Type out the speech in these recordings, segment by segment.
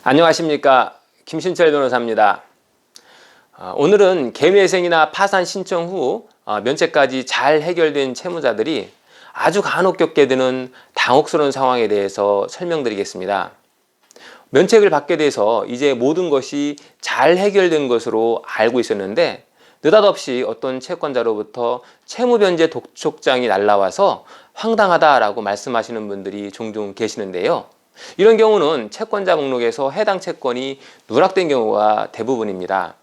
안녕하십니까, 김신철 변호사입니다. 오늘은 개인회생이나 파산 신청 후 면책까지 잘 해결된 채무자들이 아주 간혹 겪게 되는 당혹스러운 상황에 대해서 설명드리겠습니다. 면책을 받게 돼서 이제 모든 것이 잘 해결된 것으로 알고 있었는데 느닷없이 어떤 채권자로부터 채무변제 독촉장이 날라와서 황당하다라고 말씀하시는 분들이 종종 계시는데요. 이런 경우는 채권자 목록에서 해당 채권이 누락된 경우가 대부분입니다.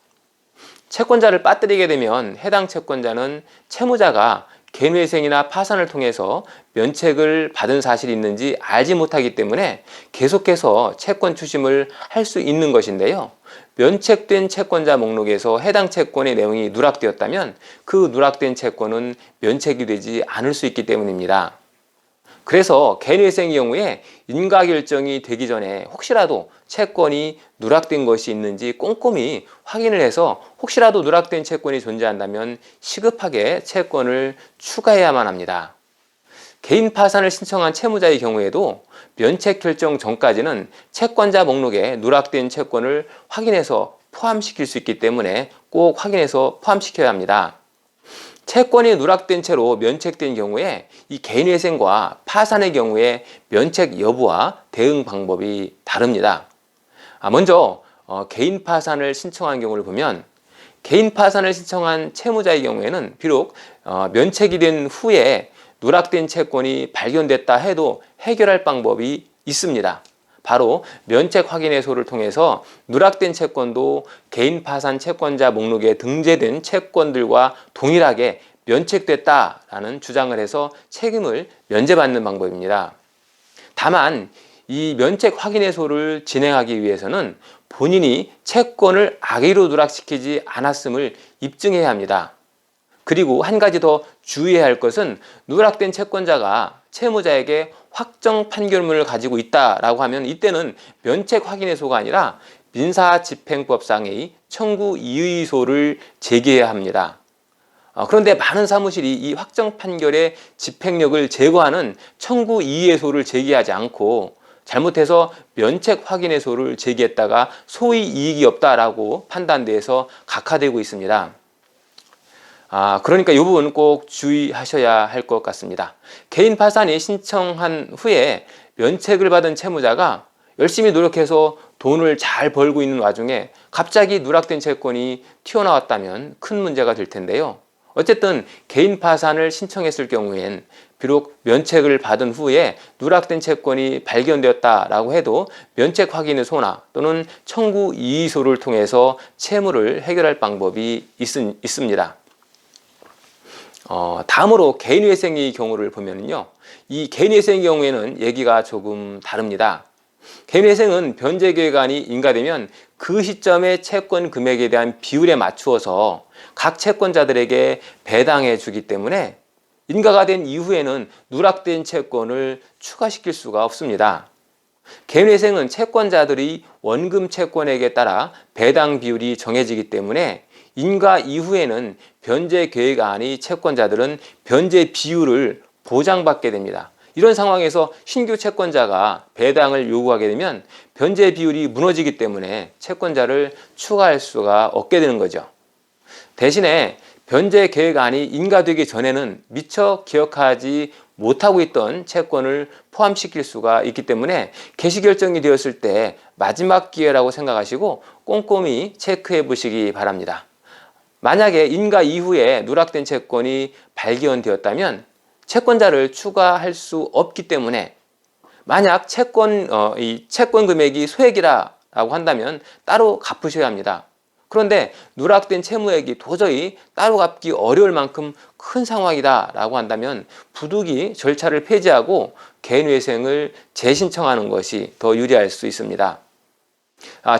채권자를 빠뜨리게 되면 해당 채권자는 채무자가 개인회생이나 파산을 통해서 면책을 받은 사실이 있는지 알지 못하기 때문에 계속해서 채권 추심을 할 수 있는 것인데요. 면책된 채권자 목록에서 해당 채권의 내용이 누락되었다면 그 누락된 채권은 면책이 되지 않을 수 있기 때문입니다. 그래서 개인회생의 경우에 인가결정이 되기 전에 혹시라도 채권이 누락된 것이 있는지 꼼꼼히 확인을 해서 혹시라도 누락된 채권이 존재한다면 시급하게 채권을 추가해야만 합니다. 개인 파산을 신청한 채무자의 경우에도 면책 결정 전까지는 채권자 목록에 누락된 채권을 확인해서 포함시킬 수 있기 때문에 꼭 확인해서 포함시켜야 합니다. 채권이 누락된 채로 면책된 경우에 이 개인회생과 파산의 경우에 면책 여부와 대응 방법이 다릅니다. 먼저 개인 파산을 신청한 경우를 보면 개인 파산을 신청한 채무자의 경우에는 비록 면책이 된 후에 누락된 채권이 발견됐다 해도 해결할 방법이 있습니다. 바로 면책 확인해소를 통해서 누락된 채권도 개인 파산 채권자 목록에 등재된 채권들과 동일하게 면책됐다라는 주장을 해서 책임을 면제받는 방법입니다. 다만 이 면책 확인해소를 진행하기 위해서는 본인이 채권을 악의로 누락시키지 않았음을 입증해야 합니다. 그리고 한 가지 더 주의해야 할 것은 누락된 채권자가 채무자에게 확정 판결문을 가지고 있다라고 하면 이때는 면책 확인해소가 아니라 민사집행법상의 청구 이의소를 제기해야 합니다. 그런데 많은 사무실이 이 확정 판결의 집행력을 제거하는 청구 이의소를 제기하지 않고 잘못해서 면책 확인해소를 제기했다가 소위 이익이 없다라고 판단돼서 각하되고 있습니다. 그러니까 이 부분 꼭 주의하셔야 할 것 같습니다. 개인 파산이 신청한 후에 면책을 받은 채무자가 열심히 노력해서 돈을 잘 벌고 있는 와중에 갑자기 누락된 채권이 튀어나왔다면 큰 문제가 될 텐데요. 어쨌든 개인 파산을 신청했을 경우엔 비록 면책을 받은 후에 누락된 채권이 발견되었다라고 해도 면책 확인의소나 또는 청구 이의소를 통해서 채무를 해결할 방법이 있습니다. 다음으로 개인회생의 경우를 보면요. 이 개인회생의 경우에는 얘기가 조금 다릅니다. 개인회생은 변제계획안이 인가되면 그 시점의 채권 금액에 대한 비율에 맞추어서 각 채권자들에게 배당해 주기 때문에 인가가 된 이후에는 누락된 채권을 추가시킬 수가 없습니다. 개인회생은 채권자들이 원금 채권액에 따라 배당 비율이 정해지기 때문에 인가 이후에는 변제 계획안이 채권자들은 변제 비율을 보장받게 됩니다. 이런 상황에서 신규 채권자가 배당을 요구하게 되면 변제 비율이 무너지기 때문에 채권자를 추가할 수가 없게 되는 거죠. 대신에 변제 계획안이 인가되기 전에는 미처 기억하지 못하고 있던 채권을 포함시킬 수가 있기 때문에 개시 결정이 되었을 때 마지막 기회라고 생각하시고 꼼꼼히 체크해 보시기 바랍니다. 만약에 인가 이후에 누락된 채권이 발견되었다면 채권자를 추가할 수 없기 때문에 만약 이 채권 금액이 소액이라고 한다면 따로 갚으셔야 합니다. 그런데 누락된 채무액이 도저히 따로 갚기 어려울 만큼 큰 상황이다라고 한다면 부득이 절차를 폐지하고 개인회생을 재신청하는 것이 더 유리할 수 있습니다.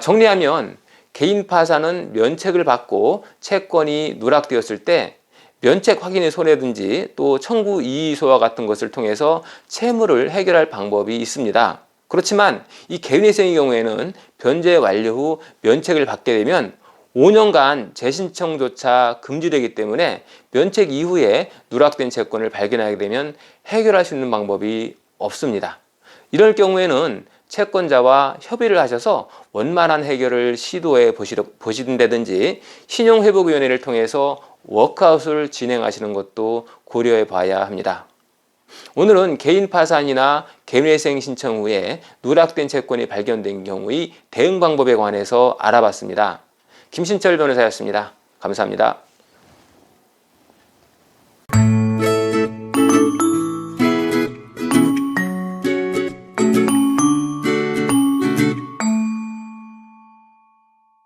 정리하면 개인 파산은 면책을 받고 채권이 누락되었을 때 면책 확인의 소라든지 또 청구 이의소와 같은 것을 통해서 채무를 해결할 방법이 있습니다. 그렇지만 이 개인회생의 경우에는 변제 완료 후 면책을 받게 되면 5년간 재신청조차 금지되기 때문에 면책 이후에 누락된 채권을 발견하게 되면 해결할 수 있는 방법이 없습니다. 이럴 경우에는 채권자와 협의를 하셔서 원만한 해결을 시도해 보시든다든지 신용회복위원회를 통해서 워크아웃을 진행하시는 것도 고려해 봐야 합니다. 오늘은 개인 파산이나 개인회생 신청 후에 누락된 채권이 발견된 경우의 대응 방법에 관해서 알아봤습니다. 김신철 변호사였습니다. 감사합니다.